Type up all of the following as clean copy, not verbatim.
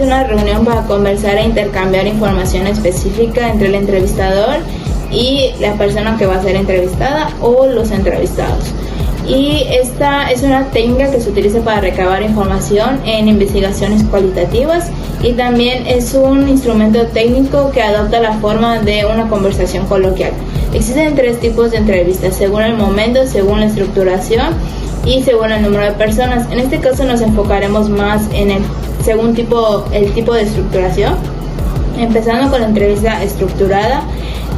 una reunión para conversar e intercambiar información específica entre el entrevistador y la persona que va a ser entrevistada o los entrevistados. Y esta es una técnica que se utiliza para recabar información en investigaciones cualitativas y también es un instrumento técnico que adopta la forma de una conversación coloquial. Existen 3 tipos de entrevistas, según el momento, según la estructuración y según el número de personas. En este caso nos enfocaremos más en el tipo de estructuración, empezando con la entrevista estructurada,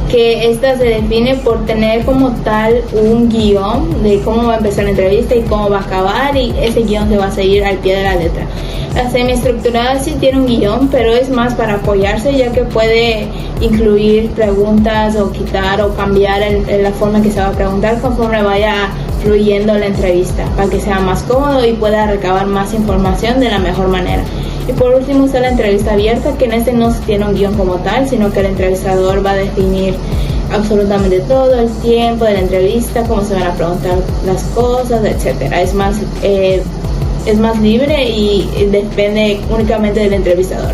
que esta se define por tener como tal un guión de cómo va a empezar la entrevista y cómo va a acabar, y ese guión se va a seguir al pie de la letra. La semiestructurada sí tiene un guión, pero es más para apoyarse, ya que puede incluir preguntas o quitar o cambiar la forma en que se va a preguntar conforme vaya fluyendo la entrevista, para que sea más cómodo y pueda recabar más información de la mejor manera. Y por último está la entrevista abierta, que en este no se tiene un guión como tal, sino que el entrevistador va a definir absolutamente todo el tiempo de la entrevista, cómo se van a preguntar las cosas, etcétera. Es más libre y depende únicamente del entrevistador.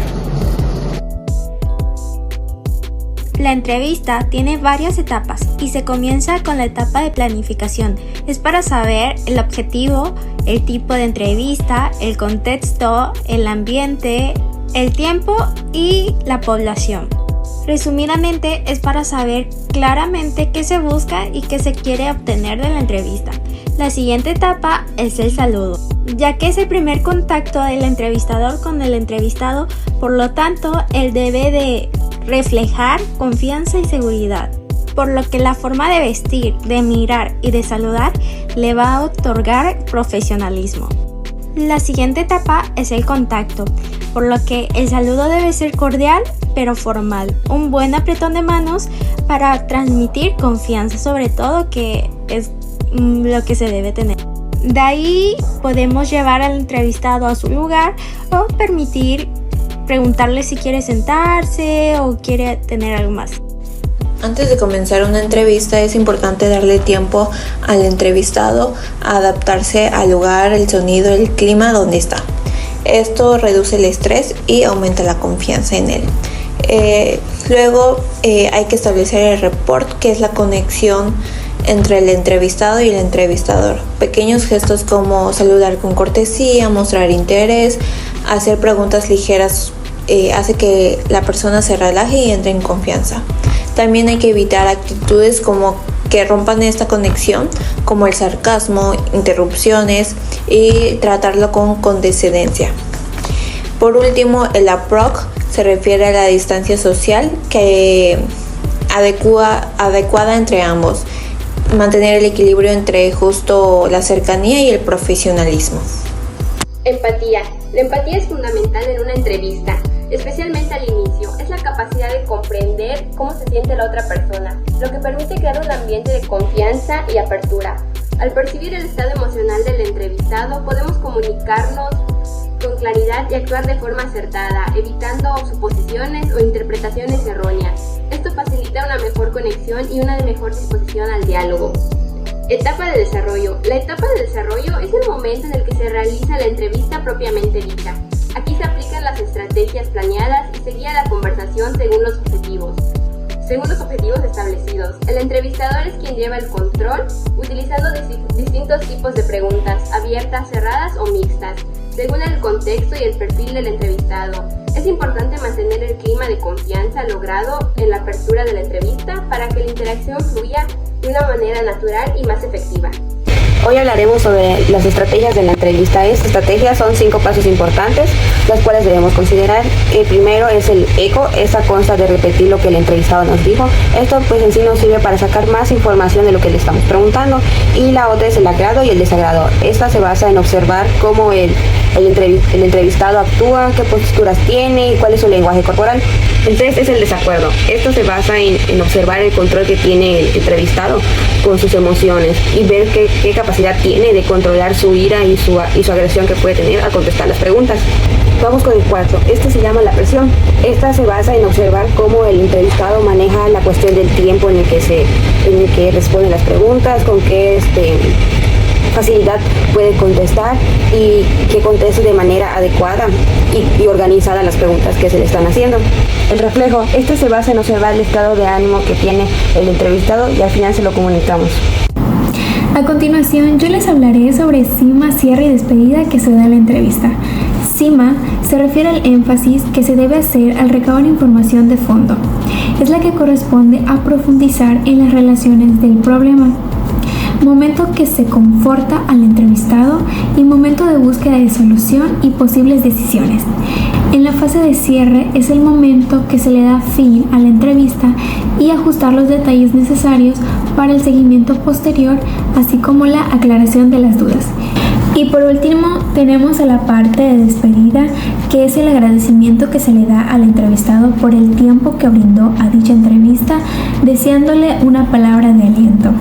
La entrevista tiene varias etapas y se comienza con la etapa de planificación. Es para saber el objetivo, el tipo de entrevista, el contexto, el ambiente, el tiempo y la población. Resumidamente, es para saber claramente qué se busca y qué se quiere obtener de la entrevista. La siguiente etapa es el saludo, ya que es el primer contacto del entrevistador con el entrevistado, por lo tanto, él debe de reflejar confianza y seguridad, por lo que la forma de vestir, de mirar y de saludar le va a otorgar profesionalismo. La siguiente etapa es el contacto, por lo que el saludo debe ser cordial pero formal, un buen apretón de manos para transmitir confianza, sobre todo, que es lo que se debe tener. De ahí podemos llevar al entrevistado a su lugar o preguntarle si quiere sentarse o quiere tener algo más. Antes de comenzar una entrevista es importante darle tiempo al entrevistado a adaptarse al lugar, el sonido, el clima donde está. Esto reduce el estrés y aumenta la confianza en él. Luego hay que establecer el rapport, que es la conexión entre el entrevistado y el entrevistador. Pequeños gestos como saludar con cortesía, mostrar interés, hacer preguntas ligeras hace que la persona se relaje y entre en confianza. También hay que evitar actitudes como que rompan esta conexión, como el sarcasmo, interrupciones, y tratarlo con condescendencia. Por último, el approach se refiere a la distancia social que adecuada entre ambos. Mantener el equilibrio entre justo la cercanía y el profesionalismo. Empatía. La empatía es fundamental en una entrevista, especialmente al inicio. Es la capacidad de comprender cómo se siente la otra persona, lo que permite crear un ambiente de confianza y apertura. Al percibir el estado emocional del entrevistado, podemos comunicarnos con claridad y actuar de forma acertada, evitando suposiciones o interpretaciones erróneas. Esto facilita una mejor conexión y una mejor disposición al diálogo. Etapa de desarrollo. La etapa de desarrollo es el momento en el que se realiza la entrevista propiamente dicha. Aquí se aplican las estrategias planeadas y se guía la conversación según los objetivos establecidos. El entrevistador es quien lleva el control, utilizando distintos tipos de preguntas, abiertas, cerradas o mixtas, según el contexto y el perfil del entrevistado. Es importante mantener el clima de confianza logrado en la apertura de la entrevista para que la interacción fluya de una manera natural y más efectiva. Hoy hablaremos sobre las estrategias de la entrevista. Estas estrategias son 5 pasos importantes, las cuales debemos considerar. El primero es el eco. Esta consta de repetir lo que el entrevistado nos dijo. Esto pues en sí nos sirve para sacar más información de lo que le estamos preguntando. Y la otra es el agrado y el desagrado. Esta se basa en observar cómo el entrevistado actúa, qué posturas tiene y cuál es su lenguaje corporal. Entonces es el desacuerdo. Esto se basa en observar el control que tiene el entrevistado con sus emociones y ver qué capacidad tiene de controlar su ira y su agresión que puede tener al contestar las preguntas. Vamos con el 4. Este se llama la presión. Esta se basa en observar cómo el entrevistado maneja la cuestión del tiempo en el que responde las preguntas, con qué facilidad puede contestar y que conteste de manera adecuada y organizada las preguntas que se le están haciendo. El reflejo, este se basa en observar el estado de ánimo que tiene el entrevistado y al final se lo comunicamos. A continuación, yo les hablaré sobre cima, cierre y despedida que se da en la entrevista. Cima se refiere al énfasis que se debe hacer al recabar información de fondo. Es la que corresponde a profundizar en las relaciones del problema. Momento que se conforta al entrevistado y momento de búsqueda de solución y posibles decisiones. En la fase de cierre es el momento que se le da fin a la entrevista y ajustar los detalles necesarios para el seguimiento posterior, así como la aclaración de las dudas. Y por último tenemos a la parte de despedida, que es el agradecimiento que se le da al entrevistado por el tiempo que brindó a dicha entrevista, deseándole una palabra de aliento.